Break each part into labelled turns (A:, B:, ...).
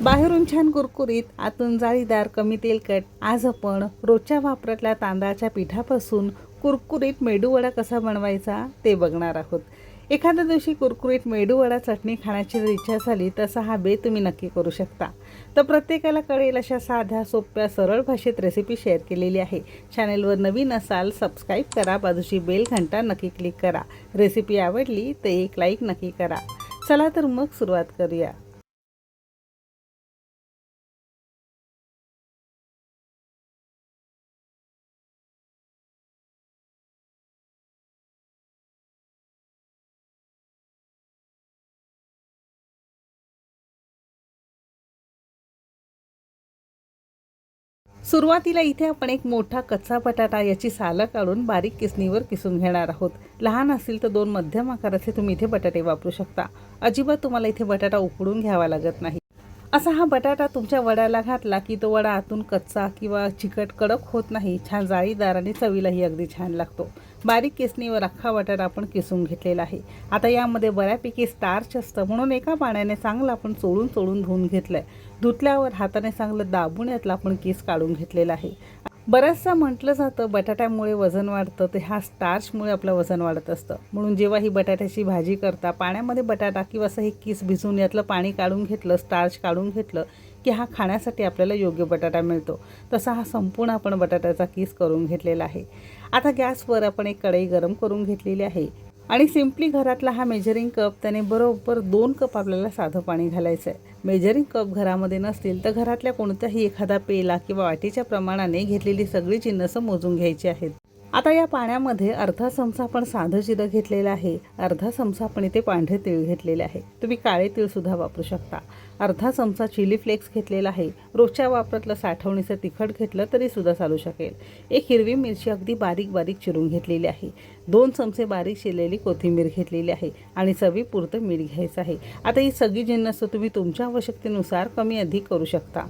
A: बाहेरून छान कुरकुरीत, आतून जाळीदार, कमी तेलकट. आज आपण रोजच्या वापरातल्या तांदळाच्या पिठापासून कुरकुरीत मेदूवडा कसा बनवायचा ते बघणार आहोत. एखाद्या दिवशी कुरकुरीत मेदूवडा चटणी खाण्याची जर इच्छा झाली तर हा बेत तुम्ही नक्की करू शकता. तर प्रत्येकाला कळेल अशा साध्या, सोप्या, सरळ भाषेत रेसिपी शेअर केलेली आहे. चॅनेलवर नवीन असाल सबस्क्राईब करा, बाजूची बेल घंटा नक्की क्लिक करा. रेसिपी आवडली तर एक लाईक नक्की करा. चला तर मग सुरुवात करूया. सुरुवातीला इथे आपण एक मोठा कच्चा बटाटा याची सालं काढून बारीक किसणीवर किसून घेणार आहोत. लहान असतील तर 2 मध्यम आकाराचे तुम्ही इथे बटाटे वापरू शकता. अजिबात तुम्हाला इथे बटाटा उकडून घ्यावा लागत नाही. असा हा बटाटा तुमच्या वड्याला घातला की तो वडा आतून कच्चा किंवा चिकट कडक होत नाही. छान जाळीदार आणि चवीलाही अगदी छान लागतो. बारीक किसणीवर अख्खा बटाटा आपण किसून घेतलेला आहे. आता यामध्ये बऱ्यापैकी स्टार्च असतं म्हणून एका पाण्याने चांगलं आपण चोळून धुवून घेतलंय. धुतल्यावर हाताने चांगलं दाबून यातला आपण किस काढून घेतलेला आहे. बऱ्याचदा म्हटलं जातं बटाट्यामुळे वजन वाढतं, ते हा स्टार्चमुळे आपलं वजन वाढत असतं. म्हणून जेव्हा ही बटाट्याची भाजी करता पाण्यामध्ये बटाटा किंवा असं हे किस भिजवून यातलं पाणी काढून घेतलं, स्टार्च काढून घेतलं की हा खाण्यासाठी आपल्याला योग्य बटाटा मिळतो. तसा हा संपूर्ण आपण बटाट्याचा किस करून घेतलेला आहे. आता गॅसवर आपण एक कढई गरम करून घेतलेली आहे आणि सिम्पली घरातला हा मेजरिंग कप त्याने बरोबर 2 कप आपल्याला साधं पाणी घालायचं आहे. मेजरिंग कप घरामध्ये नसतील तर घरातल्या कोणत्याही एखादा पेला किंवा वाटीच्या प्रमाणाने घेतलेली सगळी जिन्नस मोजून घ्यायची आहेत. आता या पाण्यामध्ये अर्धा चमचा आपण साधं जिरं घेतलेलं आहे. अर्धा चमचा आपण इथे पांढरे तीळ घेतलेले आहे. तुम्ही काळे तीळ सुद्धा वापरू शकता. अर्धा चमचा चिली फ्लेक्स घेतलेला आहे. रोजच्या वापरातलं साठवणीचं तिखट घेतलं तरी सुद्धा चालू शकेल. एक हिरवी मिरची अगदी बारीक बारीक चिरून घेतलेली आहे. 2 चमचे बारीक चिरलेली कोथिंबीर घेतलेली आहे आणि चवीपुरतं मीठ घ्यायचं आहे. आता ही सगळी जिन्नस तुम्ही तुमच्या आवश्यकतेनुसार कमी अधिक करू शकता.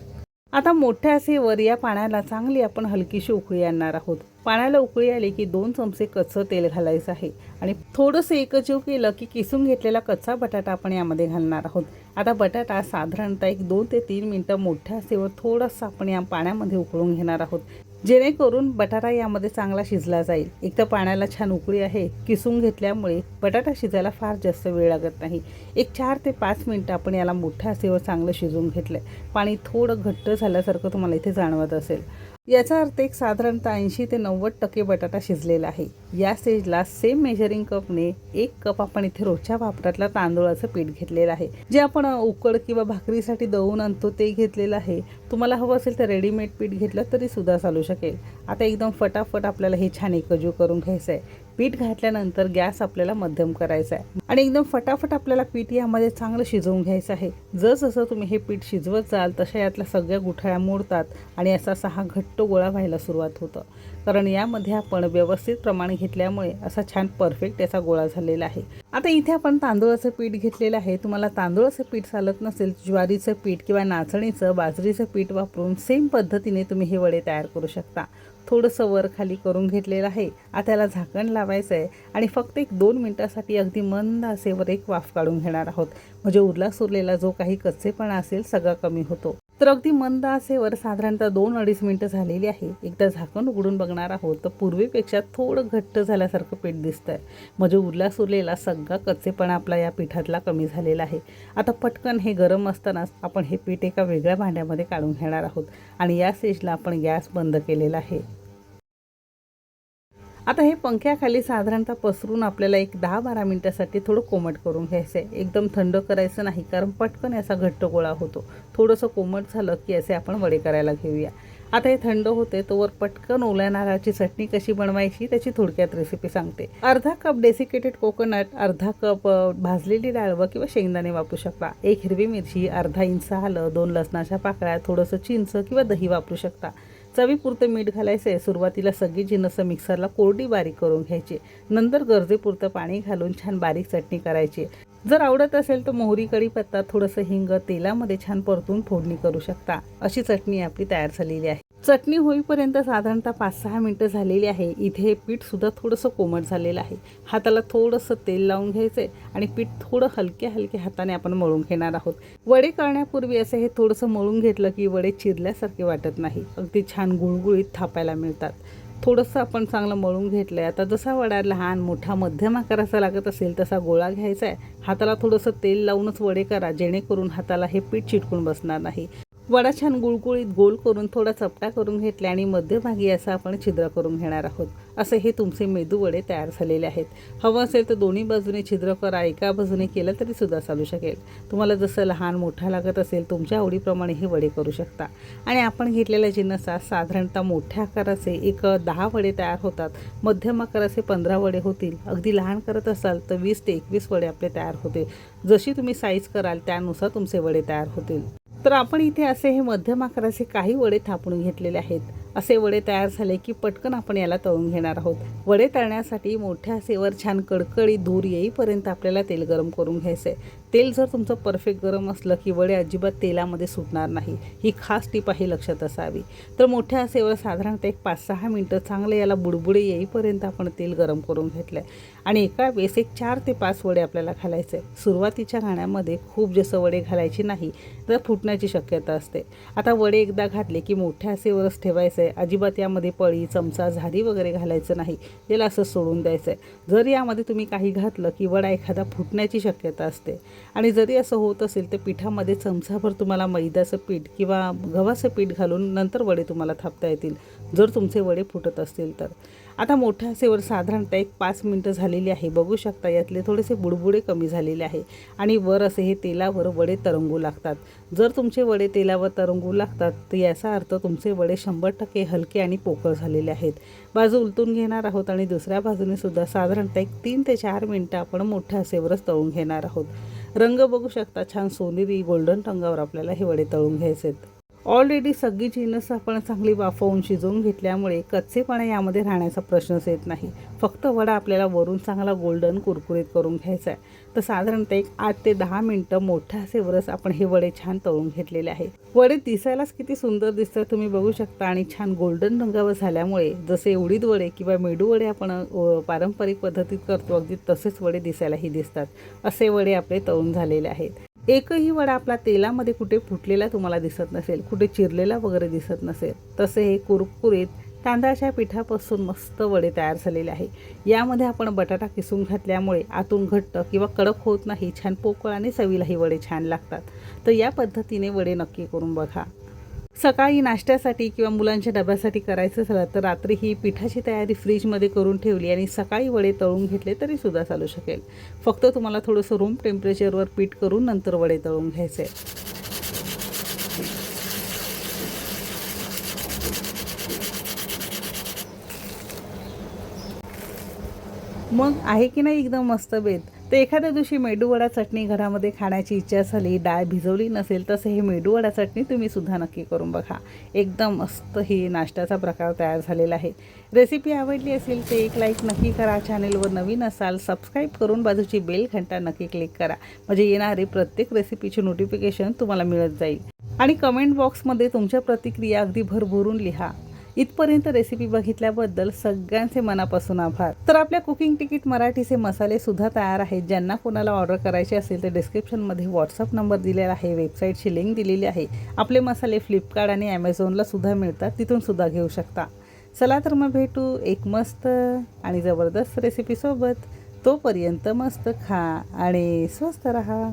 A: आता मोठ्या आचेवर या पाण्याला चांगली आपण हलकीशी उकळी आणणार आहोत. पाण्याला उकळी आली की 2 चमचे कच्चं तेल घालायचं आहे आणि थोडंसं एकजीव केलं की किसून घेतलेला कच्चा बटाटा आपण यामध्ये घालणार आहोत. आता बटाटा साधारणतः 1 2 ते 3 मिनिटं मोठ्या आचेवर थोडंसं आपण या पाण्यामध्ये उकळून घेणार आहोत, जेणेकरून बटाटा यामध्ये चांगला शिजला जाईल. एक तर पाण्याला छान उकळी आहे, किसून घेतल्यामुळे बटाटा शिजायला फार जास्त वेळ लागत नाही. 4 ते 5 मिनिटं आपण याला मोठ्या आचेवर चांगलं शिजवून घेतलंय. पाणी थोडं घट्ट झाल्यासारखं तुम्हाला इथे जाणवत असेल. याचा अर्थ एक साधारणतः 80 ते 90% बटाटा शिजलेला आहे. या स्टेजला सेम मेजरिंग कपने 1 कप आपण इथे रोजच्या वापरातला तांदूळाचं पीठ घेतलेलं आहे. जे आपण उकड किंवा भाकरीसाठी दळून आणतो ते घेतलेलं आहे. तुम्हाला हवं असेल तर रेडीमेड पीठ घेतलं तरी सुद्धा चालू शकेल. आता एकदम फटाफट आपल्याला हे छान एकजीव करून घ्यायचं आहे. पीठ घातल्यानंतर गॅस आपल्याला मध्यम करायचा आहे आणि एकदम फटाफट आपल्याला पीठ यामध्ये चांगलं शिजवून घ्यायचं आहे. जसं तुम्ही हे पीठ शिजवत जाल तशा यातल्या सगळ्या गुठळ्या मोडतात आणि असा हा घट्ट गोळा व्हायला सुरुवात होतं. कारण यामध्ये आपण व्यवस्थित प्रमाण घेतल्यामुळे असा छान परफेक्ट याचा गोळा झालेला आहे. आता इथे आपण तांदूळाचं पीठ घेतलेलं आहे. तुम्हाला तांदूळाचं पीठ चालत नसेल, ज्वारीचं पीठ किंवा नाचणीचं, बाजरीचं पीठ वापरून सेम पद्धतीने तुम्ही हे वडे तयार करू शकता. थोडंसं वर खाली करून घेतलेलं आहे. आता त्याला झाकण लावायचं आहे आणि फक्त 2 मिनिटासाठी अगदी मंद आचेवर एक वाफ काढून घेणार आहोत. म्हणजे उरला सुरलेला जो काही कच्चेपणा असेल सगळा कमी होतो. तर अगदी मंद आचेवर साधारणतः 2-2.5 मिनिटं झालेली आहे. एकदा झाकण उघडून बघणार आहोत तर पूर्वीपेक्षा थोडं घट्ट झाल्यासारखं पीठ दिसतंय. म्हणजे उरला सुरलेला सगळा कच्चेपणा आपला या पिठातला कमी झालेला आहे. आता पटकन हे गरम असतानाच आपण हे पीठ एका वेगळ्या भांड्यामध्ये काढून घेणार आहोत आणि या स्टेजला आपण गॅस बंद केलेला आहे. आता हे पंख्याखाली साधारणतः पसरून आपल्याला 10-12 मिनिटासाठी थोडं कोमट करून घ्यायचं आहे. एकदम थंड करायचं नाही, कारण पटकन याचा घट्ट गोळा होतो. थोडंसं कोमट झालं की असे आपण वडे करायला घेऊया. आता हे थंड होते तोवर पटकन ओल्या नारळाची चटणी कशी बनवायची त्याची थोडक्यात रेसिपी सांगते. अर्धा कप डेसिकेटेड कोकोनट, अर्धा कप भाजलेली डाळवं किंवा शेंगदाणे वापरू शकता. 1 हिरवी मिरची, अर्धा इंच आलं, 2 लसणाच्या पाकळ्या, थोडंसं चिंच किंवा दही वापरू शकता. चवीपुरतं मीठ घालायचं आहे. सुरुवातीला सगळी जिन्नस मिक्सरला कोरडी बारीक करून घ्यायची. नंतर गरजेपुरतं पाणी घालून छान बारीक चटणी करायची. जर आवडत असेल तर मोहरी, कढीपत्ता, थोडंसं हिंग तेलामध्ये छान परतून फोडणी करू शकता. अशी चटणी आपली तयार झालेली आहे. चटणी होईपर्यंत साधारणतः 5-6 मिनटं झालेली आहे. इथे पीठसुद्धा थोडंसं कोमट झालेलं आहे. हाताला थोडंसं तेल लावून घ्यायचं आहे आणि पीठ थोडं हलक्या हाताने आपण मळून घेणार आहोत. वडे करण्यापूर्वी असं हे थोडंसं मळून घेतलं की वडे चिरल्यासारखे वाटत नाही, अगदी छान गुळगुळीत थापायला मिळतात. थोडंसं आपण चांगलं मळून घेतलं आहे. आता जसा वडा लहान मोठा मध्यम आकाराचा लागत असेल तसा गोळा घ्यायचा आहे. हाताला थोडंसं तेल लावूनच वडे करा, जेणेकरून हाताला हे पीठ चिटकून बसणार नाही. वडा छान गुळगुळीत गोल करून थोडा चपटा करून घेतला आणि मध्यभागी असं आपण छिद्र करून घेणार आहोत. असे हे तुमचे मेदू वडे तयार झालेले आहेत. हवं असेल तर दोन्ही बाजूने छिद्र करा, एका बाजूने केलं तरी सुद्धा चालू शकेल. तुम्हाला जसं लहान मोठा लागत असेल तुमच्या आवडीप्रमाणे हे वडे करू शकता. आणि आपण घेतलेल्या जिन्नसात साधारणतः मोठ्या आकाराचे 10 वडे तयार होतात. मध्यम आकाराचे 15 वडे होतील. अगदी लहान करत असाल तर 20 ते 21 वडे आपले तयार होतील. जशी तुम्ही साईज कराल त्यानुसार तुमचे वडे तयार होतील. तर आपण इथे असे हे मध्यम आकाराचे काही वडे थापून घेतलेले आहेत. असे वडे तयार झाले की पटकन आपण याला तळून घेणार आहोत. वडे तळण्यासाठी मोठ्या आचेवर छान कडकडीत धूर येईपर्यंत आपल्याला तेल गरम करून घ्यायचं आहे. तेल जर तुमचं परफेक्ट गरम असलं की वडे अजिबात तेलामध्ये सुटणार नाही. ही खास टीप आहे, लक्षात असावी. तर मोठ्या आचेवर साधारणतः 5-6 मिनटं चांगलं याला बुडबुडे येईपर्यंत आपण तेल गरम करून घेतलं आहे. आणि एका वेळेस 4 ते 5 वडे आपल्याला घालायचे. सुरुवातीच्या घाण्यामध्ये खूप जास्त वडे घालायची नाही, तर फुटण्याची शक्यता असते. आता वडे एकदा घातले की मोठ्या आचेवरच ठेवायचं आहे. अजिबात यामध्ये पळी, चमचा, झारी वगैरे घालायचं नाही. याला असं सोडून द्यायचं आहे. जर यामध्ये तुम्ही काही घातलं की वडा एखादा फुटण्याची शक्यता असते. आणि जरी असं होत असेल तर पिठामध्ये चमचाभर तुम्हाला मैद्याचं पीठ किंवा गव्हाचं पीठ घालून नंतर वडे तुम्हाला थापता येतील, जर तुमचे वडे फुटत असतील तर. आता मोठ्या आचेवर साधारणतः 5 मिनटं झालेली आहे. बघू शकता यातले थोडेसे बुडबुडे कमी झालेले आहे आणि वर असे हे तेलावर वडे तरंगू लागतात. जर तुमचे वडे तेलावर तरंगू लागतात तर याचा अर्थ तुमचे वडे 100% हलके आणि पोकळ झालेले आहेत. बाजू उलटून घेणार आहोत आणि दुसऱ्या बाजूने सुद्धा साधारणतः 3 ते 4 मिनटं आपण मोठ्या आचेवरच तळून घेणार आहोत. रंग बघू शकता, छान सोनेरी गोल्डन रंगावर आपल्याला हे वडे तळून घ्यायचे आहेत. ऑलरेडी सगळी जिन्नस आपण चांगली वाफवून शिजवून घेतल्यामुळे कच्चेपणा यामध्ये राहण्याचा प्रश्नच येत नाही. फक्त वडा आपल्याला वरून चांगला गोल्डन कुरकुरीत करून घ्यायचा आहे. तर साधारणतः 8 ते 10 मिनटं मोठ्या आचेवरच आपण हे वडे छान तळून घेतलेले आहे. वडे दिसायलाच किती सुंदर दिसतात तुम्ही बघू शकता आणि छान गोल्डन रंगावर झाल्यामुळे जसे उडीद वडे किंवा मेदू वडे आपण पारंपरिक पद्धतीत करतो अगदी तसेच वडे दिसायलाही दिसतात. असे वडे आपले तळून झालेले आहेत. एकही वडा आपला तेलामध्ये कुठे फुटलेला तुम्हाला दिसत नसेल, कुठे चिरलेला वगैरे दिसत नसेल. तसे हे कुरकुरीत तांदळाच्या पिठापासून मस्त वडे तयार झालेले आहे. यामध्ये आपण बटाटा किसून घातल्यामुळे आतून घट्ट किंवा कडक होत नाही, छान पोकळ आणि चवीलाही वडे छान लागतात. तर या पद्धतीने वडे नक्की करून बघा. सकाळी नाश्त्यासाठी किंवा मुलांच्या डब्यासाठी करायचं झालं तर रात्री ही पिठाची तयारी फ्रीजमध्ये करून ठेवली आणि सकाळी वडे तळून घेतले तरी सुद्धा चालू शकेल. फक्त तुम्हाला थोडंसं रूम टेम्परेचरवर पीठ करून नंतर वडे तळून घ्यायचे. मग आहे की नाही एकदम मस्त बेत. तर एखाद्या दिवशी मेदूवडा चटणी घरामध्ये खाण्याची इच्छा झाली, डाळ भिजवली नसेल तसं हे मेदूवडा चटणी तुम्ही सुद्धा नक्की करून बघा. एकदम मस्त ही नाश्त्याचा प्रकार तयार झालेला आहे. रेसिपी आवडली असेल तर एक लाईक नक्की करा. चॅनेलवर नवीन असाल सबस्क्राईब करून बाजूची बेल घंटा नक्की क्लिक करा, म्हणजे येणारे प्रत्येक रेसिपीची नोटिफिकेशन तुम्हाला मिळत जाईल. आणि कमेंट बॉक्समध्ये तुमच्या प्रतिक्रिया अगदी भरभरून लिहा. इथपर्यंत रेसिपी बघितल्याबद्दल सगळ्यांचे मनापासून आभार. तर आपल्या कुकिंग तिकीट मराठीचे मसाले सुद्धा तयार आहेत. ज्यांना कोणाला ऑर्डर करायचे असेल तर डिस्क्रिप्शनमध्ये व्हॉट्सअप नंबर दिलेला आहे, वेबसाईटची लिंक दिलेली आहे. आपले मसाले फ्लिपकार्ट आणि ॲमेझॉनला सुद्धा मिळतात, तिथून सुद्धा घेऊ शकता. चला तर मग भेटू एक मस्त आणि जबरदस्त रेसिपीसोबत. तोपर्यंत मस्त खा आणि स्वस्त रहा.